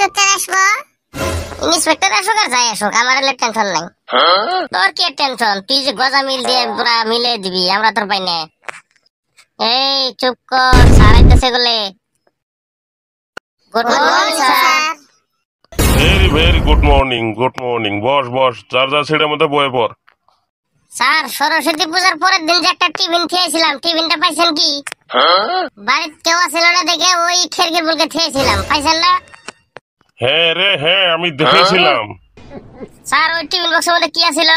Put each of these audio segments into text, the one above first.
Inspector আসবো। Inspector আসুক আর যাই আসুক, আমার টেনশন নাই। তোর কি টেনশন? তুই যে গজা মিল দিয়ে পুরা মিলে দিবি, আমরা তোর পাই না। এই চুপ কর, স্যার আইতেছে বলে। Good morning sir. Very good morning, good morning. Boss boss, charger সিটের মধ্যে বয়ে পড়। স্যার, সরস্বতী পূজার পরের দিন যে একটা টিফিন খেয়েছিলাম, টিফিনটা পাইছেন কি? বাড়িতে কেউ ছিল না দেখে ওই খেরকির বলকে খেয়েছিলাম, পাইছেন না? হ্যাঁ রে হ্যাঁ, আমি দেখেছিলাম। স্যার, ওই টিফিন বক্সের মধ্যে কি আছিল?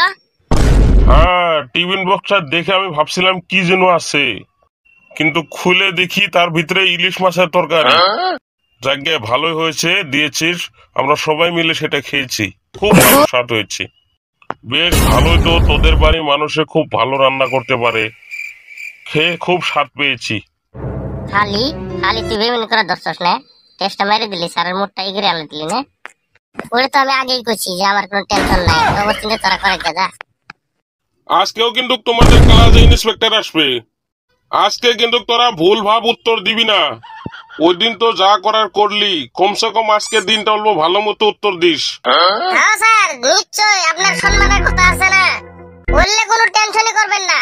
হ্যাঁ, টিফিন বক্সটা দেখে আমি ভাবছিলাম কি যেন আছে, কিন্তু খুলে দেখি তার ভিতরে ইলিশ মাছের তরকারি। যাকে ভালোই হয়েছে দিয়েছিস, আমরা সবাই মিলে সেটা খেয়েছি, খুব ভালো স্বাদ হয়েছে। বেশ ভালোই তো, তোদের বাড়ি মানুষে খুব ভালো রান্না করতে পারে, খেয়ে খুব স্বাদ পেয়েছি। খালি খালি তুই বেমিন করে ধরছস না, টেস্টটা মেরে দিলি, স্যারের মুডটা এগিয়ে আলো দিলি না। ওরে তো আমি আগেই কইছি যে আমার কোনো টেনশন নাই, তো চিন্তা তোরা করে যা। আজকেও কিন্তু তোমাদের ক্লাসে ইন্সপেক্টর আসবে। আজকে কিন্তু তোরা ভুল ভাব উত্তর দিবি না। ওই দিন তো যা করার করলি, কমসে কম আজকে দিনটা অল্প ভালো মতো উত্তর দিস। হ্যাঁ স্যার, নিশ্চয় আপনার সম্মানের কথা আছে না, বললে কোনো টেনশনই করবেন না,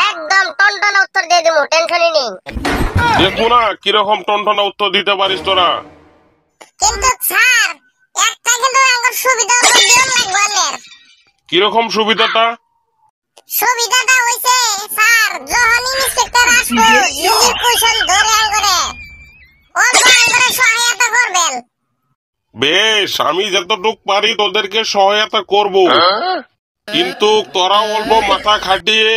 একদম টনটনা উত্তর দিয়ে দেবো, টেনশনই নেই। দেখবো না কিরকম টনটনা উত্তর দিতে পারিস তোরা। কিন্তু স্যার, একটা কিন্তু আমার সুবিধা লাগবে। কিরকম সুবিধাটা? সুবিধাটা হইছে স্যার, যখন ইন্সপেক্টর আসবে ইজির কোশ্চেন ধরে আঙ্গরে অল্প আঙ্গরে সহায়তা করবেন। বেশ, আমি যতটুক পারি তোদেরকে সহায়তা করব, কিন্তু তোরা অল্প মাথা খাটিয়ে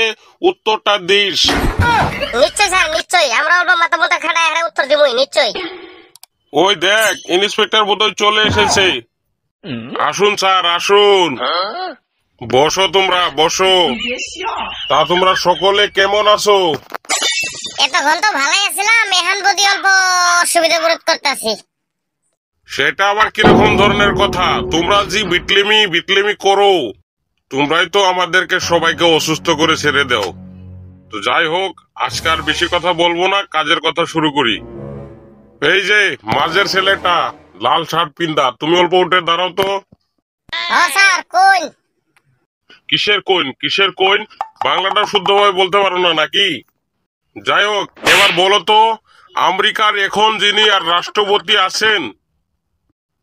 উত্তরটা দিস। নিশ্চয় স্যার, নিশ্চয়, আমরা অল্প মাথা খাটায় হারে উত্তর দিবই, নিশ্চয়। ওই দেখ, ইন্সপেক্টর বোধহয় চলে এসেছে। আসুন স্যার, আসুন, বসো, তোমরা বসো। তা তোমরা সকলে কেমন আছো? এতক্ষণ তো ভালোই আছিলাম, এখন বুঝি অল্প অসুবিধা বোধ করতেছি। সেটা আবার কিরকম ধরনের কথা? তোমরা যে বিটলেমি করো, তোমরাই তো আমাদেরকে সবাইকে অসুস্থ করে ছেড়ে দাও। তো যাই হোক, আজকে আর বেশি কথা বলবো না, কাজের কথা শুরু করি। এই যে মাঝের ছেলেটা, লাল শার্ট পিন্দা, তুমি অল্প উঠে দাঁড়াও তো। হ্যাঁ স্যার, কোন? কিসের কোন? কিসের কোন? বাংলাটা শুদ্ধভাবে বলতে পারো না নাকি? যাই হোক, এবার বলো তো, আমেরিকার এখন যিনি আর রাষ্ট্রপতি আছেন,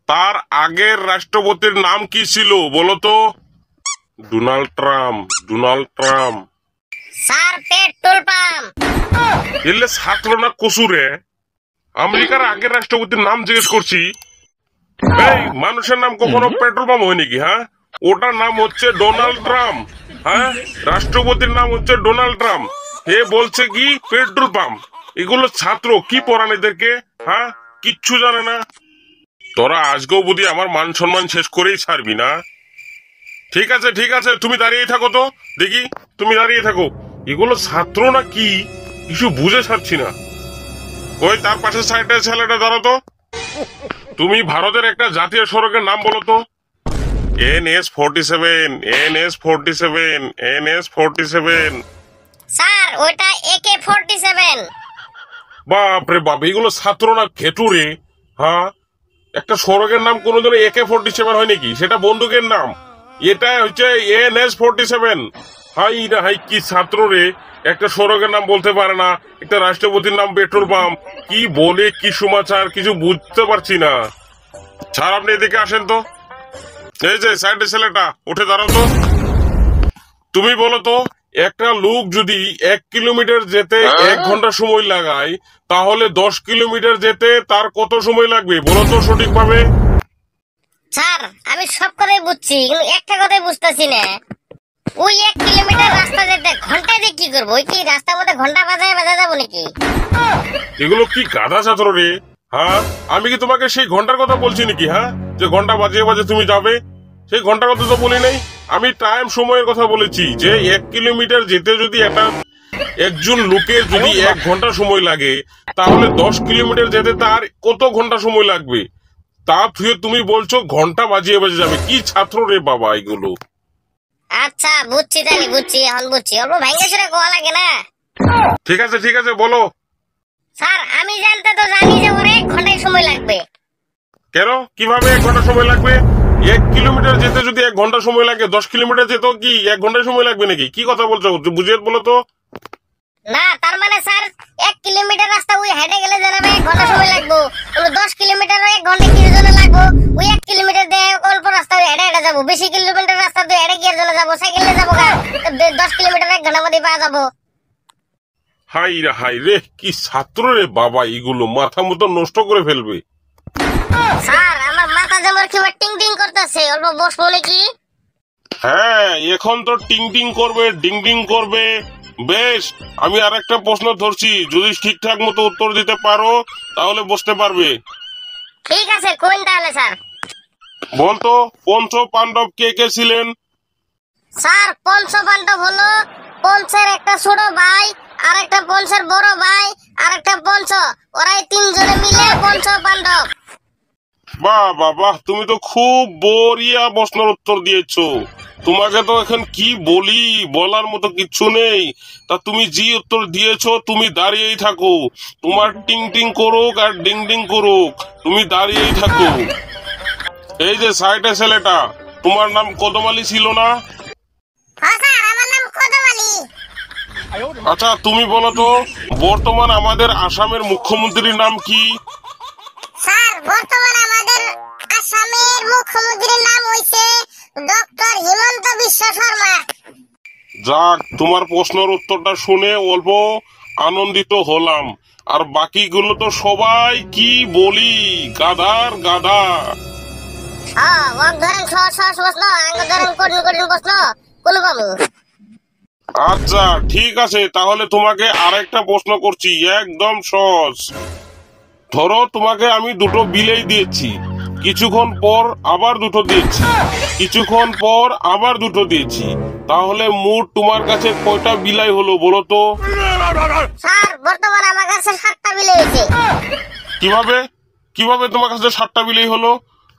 তার আগের রাষ্ট্রপতির নাম কি ছিল বলো তো? Donald Trump. Donald Trump. Sir, petrol pump. এলে ছাত্র না কসুরে? আমেরিকার আগের রাষ্ট্রপতির নাম জিজ্ঞেস করছি। এই মানুষের নাম কখনো পেট্রোল পাম্প হয় নাকি? হ্যাঁ, ওটার নাম হচ্ছে ডোনাল্ড ট্রাম্প। হ্যাঁ, রাষ্ট্রপতির নাম হচ্ছে ডোনাল্ড ট্রাম্প। হে বলছে কি পেট্রোল পাম্প? এগুলো ছাত্র কি পড়ান এদেরকে? হ্যাঁ, কিচ্ছু জানে না। তোরা আজকেও বুঝি আমার মান সম্মান শেষ করেই ছাড়বি না? ঠিক আছে ঠিক আছে, তুমি দাঁড়িয়ে থাকো তো দেখি, তুমি দাঁড়িয়ে থাকো। এগুলো ছাত্র না কি কিছু বুঝে ছাড়ছি না। ওই তার পাশে সাইডের ছেলেটা দাঁড়াও তো। তুমি ভারতের একটা জাতীয় সড়কের নাম বলো তো। NS-47, NS-47, NS-47। স্যার, ওটা AK-47। বাপরে বাপ, এগুলো ছাত্র না ঘেটুরে? হ্যাঁ, একটা সড়কের নাম কোনোদিন AK-47 হয় নাকি? সেটা বন্দুকের নাম। এটা হচ্ছে NS-47। হাই না হাই, কি ছাত্র রে, একটা সড়কের নাম বলতে পারে না, একটা রাষ্ট্রপতির নাম পেট্রোল পাম্প, কি বলে কি সমাচার কিছু বুঝতে পারছি না। স্যার, আপনি এদিকে আসেন তো। এই যে সাইডের ছেলেটা, উঠে দাঁড়াও তো। তুমি বলো তো, একটা লোক যদি 1 কিলোমিটার যেতে 1 ঘন্টা সময় লাগায়, তাহলে 10 কিলোমিটার যেতে তার কত সময় লাগবে বলো তো সঠিকভাবে? স্যার, আমি সব কথাই বুঝছি, কিন্তু একটা কথাই বুঝতেছি না, ওই 1 কিলোমিটার রাস্তা যেতে ঘন্টায় দিয়ে কি করবো? ওই কি রাস্তার মধ্যে ঘন্টা বাজায় যাবো নাকি? এগুলো কি গাধা ছাত্র রে? হ্যাঁ, আমি কি তোমাকে সেই ঘন্টার কথা বলছি নাকি? হ্যাঁ, যে ঘন্টা বাজিয়ে বাজে তুমি যাবে, সেই ঘন্টার কথা তো বলি নাই। আমি টাইম সময়ের কথা বলেছি, যে 1 কিলোমিটার যেতে যদি একজন লোকের যদি 1 ঘন্টা সময় লাগে, তাহলে 10 কিলোমিটার যেতে তার কত ঘন্টা সময় লাগবে? তা তুমি বলছো ঘন্টা বাজিয়ে বাজে যাবে? কি ছাত্র রে বাবা এগুলো! আচ্ছা, বুঝছি, তাহলে বুঝছি, এখন বুঝছি, অল্প ভাঙ্গে সরে কোয়া লাগে না। ঠিক আছে ঠিক আছে, বলো। স্যার, আমি জানতে তো জানি যে ওর 1 ঘন্টায় সময় লাগবে। কেন কিভাবে 1 ঘন্টা সময় লাগবে? 1 কিলোমিটার যেতে যদি 1 ঘন্টা সময় লাগে, 10 কিলোমিটার যেতে কি 1 ঘন্টা সময় লাগবে নাকি? কি কথা বলছো, বুঝিয়ে বলো তো। না তার মানে স্যার 1 কিলোমিটার রাস্তা ওই হেঁটে গেলে জানাবে 1 ঘন্টা সময় লাগবে, 10 কিলোমিটার 1 ঘন্টা কি জন্য লাগবে? ওই 1 কিলোমিটার দিয়ে অল্প রাস্তা হেঁটে হেঁটে যাবো, বেশি কিলোমিটার রাস্তা তো হেঁটে গিয়ে জন্য যাবো, সাইকেলে যাবো গা, 10 কিলোমিটার 1 ঘন্টার মধ্যে পাওয়া যাবো। হাই রে, কি ছাত্র রে বাবা, এগুলো মাথা মতো নষ্ট করে ফেলবে। স্যার আমার মাথা যেমন কি টিং টিং করতেছে, অল্প বসবো নাকি? হ্যাঁ, এখন তো টিং টিং করবে, ডিং ডিং করবে। বেশ, আমি আর একটা প্রশ্ন ধরছি, যদি ঠিকঠাক মতো উত্তর দিতে পারো তাহলে বসতে পারবে। ঠিক আছে কোন তাহলে স্যার। বলতো পঞ্চ পাণ্ডব কে কে ছিলেন? স্যার পঞ্চ পাণ্ডব হলো পঞ্চের একটা ছোট ভাই, আর একটা পঞ্চের বড় ভাই, আর একটা পঞ্চ, ওরাই 3 জনে মিলে পঞ্চ পাণ্ডব। বাহ, তুমি তো খুব বড়িয়া প্রশ্নের উত্তর দিয়েছো। তোমাকে তো এখন কি বলি, বলার মতো কিচ্ছু নেই। তা তুমি যে উত্তর দিয়েছো, তুমি দাঁড়িয়েই থাকো। তোমার টিং টিং করুক আর ডিং ডিং করুক, তুমি দাঁড়িয়েই থাকো। এই যে সাইডে ছেলেটা, তোমার নাম কদম আলী ছিল না? হ্যাঁ স্যার আমার নাম কদম আলী। আচ্ছা তুমি বলো তো, বর্তমান আমাদের আসামের মুখ্যমন্ত্রীর নাম কি? স্যার বর্তমানে আমাদের আসামের মুখ্যমন্ত্রীর নাম হইছে ডক্টর হিমন্ত বিশ্ব শর্মা। যাক, তোমার প্রশ্নের উত্তরটা শুনে অল্প আনন্দিত হলাম। আর বাকিগুলো তো সবাই কি বলি, গাধার গাধা। হ্যাঁ ওয়াক ধরেন সহজ সহজ প্রশ্ন, আঙ্গ ধরেন কঠিন কঠিন প্রশ্ন কোন বাবু। আচ্ছা ঠিক আছে, তাহলে তোমাকে আরেকটা প্রশ্ন করছি, একদম সহজ। ধরো তোমাকে আমি 2টো বিলেই দিয়েছি, কিছুক্ষণ পর আবার 2টো দিয়েছি, কিছুক্ষণ পর আবার 2টো দিয়েছি, তাহলে মোট তোমার কাছে কয়টা বিলাই হলো বলো তো? স্যার বর্তমানে আমার কাছে 7টা বিলে হয়েছে। কিভাবে কিভাবে তোমার কাছে 7টা বিলাই হলো?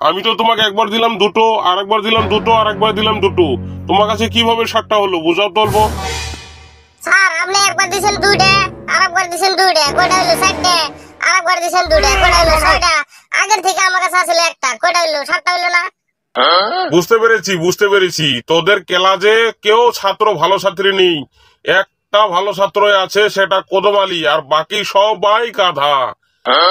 আমি তো তোমাকে একবার দিলাম 2টো, আর একবার দিলাম 2টো, আর একবার দিলাম 2টো, তোমার কাছে কিভাবে 7টা হলো বুঝাও তো অল্প। স্যার আপনি একবার দিছেন 2টা, আর একবার দিছেন 2টা, কয়টা হলো 7টা, আর একবার দিছেন 2টা, কয়টা হলো 6টা, আগের থেকে আমার কাছে আসলে একটা, কয়টা হলো 7টা হলো না? বুঝতে পেরেছি, তোদের ক্লাসে কেউ ছাত্র ভালো ছাত্রী নেই, একটা ভালো ছাত্র আছে, সেটা কদম আলী, আর বাকি সবাই গাধা।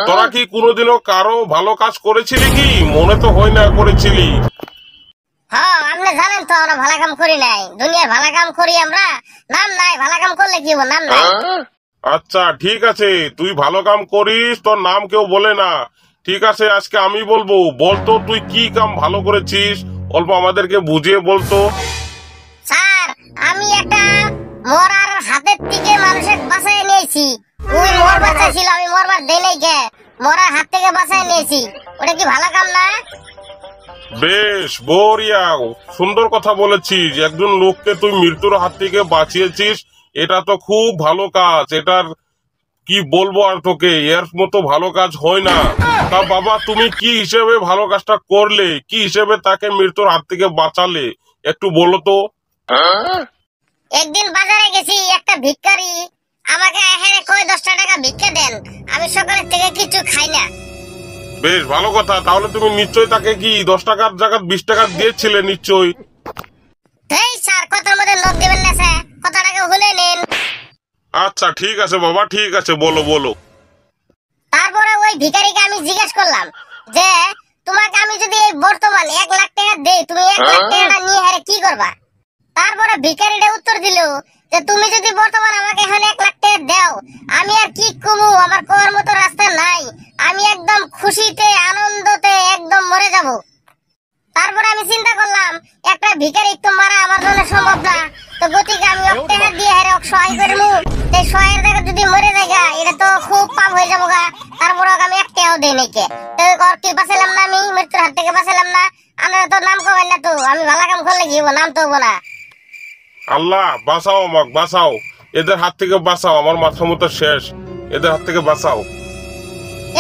তোরা কি কোনোদিনও কারো ভালো কাজ করেছিলি কি? মনে তো হয় না করেছিলি। হ্যাঁ আপনি জানেন তো আমরা ভালো কাম করি নাই, দুনিয়ার ভালো কাম করি আমরা, নাম নাই, ভালো কাম করলে কি হবো, নাম নাই। আচ্ছা ঠিক আছে, তুই ভালো কাম করিস, তোর নাম কেউ বলে না। ঠিক আছে, আজকে আমি বলবো, বলতো তুই কি কাম ভালো করেছিস, অল্প আমাদেরকে বুঝিয়ে বলতো। স্যার আমি একটা মরার হাতের থেকে মানুষের বাঁচাই নিয়েছি, ওই মর বাঁচাইছিল, আমি মরবার দেই নাই কে, মরার হাত থেকে বাঁচাই নিয়েছি, ওটা কি ভালো কাম না? বেশ বড়িয়া, সুন্দর কথা বলেছিস। একজন লোককে তুই মৃত্যুর হাত থেকে বাঁচিয়েছিস, এটা তো খুব ভালো কাজ। এটার কি বলবো আর তোকে, এর মতো ভালো কাজ হয় না। তা বাবা, তুমি কি হিসেবে ভালো কাজটা করলে, কি হিসেবে তাকে মৃত্যুর হাত থেকে বাঁচালে, একটু বলো তো। একদিন বাজারে গেছি, একটা ভিক্ষারি আমাকে এখানে কই 10টা টাকা ভিক্ষা দেন, আমি সকালের থেকে কিছু খাই না। বেশ ভালো কথা, তাহলে তুমি নিশ্চয়ই তাকে কি 10 টাকার জায়গায় 20 টাকা দিয়েছিলে নিশ্চয়ই। এই স্যার কথার মধ্যে লোক দিবেন না স্যার, কথাটাকে ভুলে নিন। আচ্ছা ঠিক আছে বাবা, ঠিক আছে, বলো। তারপরে ওই ভিখারিকে আমি জিজ্ঞেস করলাম যে তোমাকে আমি যদি এই বর্তমান 1 লাখ টাকা দেই, তুমি 1 লাখ টাকাটা নিয়ে হারে কি করবা? তারপরে ভিখারিটা উত্তর দিল যে তুমি যদি বর্তমান আমাকে এখন 1 লাখ টাকা দাও, আমি আর কি কমু, আমার কোয়ার মতো রাস্তা নাই, আমি একদম খুশিতে আনন্দতে একদম মরে যাব। তারপরে আমি চিন্তা করলাম একটা ভিখারি তো মারা আমার জন্য সম্ভব না, তো গতিকে আমি টাকা দিয়ে হারে সহায় করবো, এই সহায়ের জায়গা যদি মরে যায় এটা তো খুব পাপ হয়ে যাবো গা। তারপরে আমি একটাও দেই নাকি, তো ওর কি বাঁচালাম না, আমি মৃত্যুর হাত থেকে বাঁচালাম না। আমরা তো নাম কবেন না, তো আমি ভালো কাম করলে কি হবো, নাম তো হবো না। আল্লাহ বাঁচাও, আমাকে বাঁচাও, এদের হাত থেকে বাঁচাও, আমার মাথা মতো শেষ, এদের হাত থেকে বাঁচাও।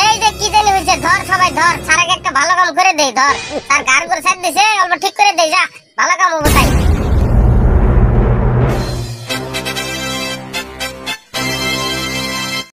এই যে কি জানি হয়েছে, ধর সবাই ধর, স্যারকে একটা ভালো কাম করে দেই, ধর স্যার গাড় করে সাইড দিছে, অল্প ঠিক করে দেই, যা ভালো কাম হবো তাই।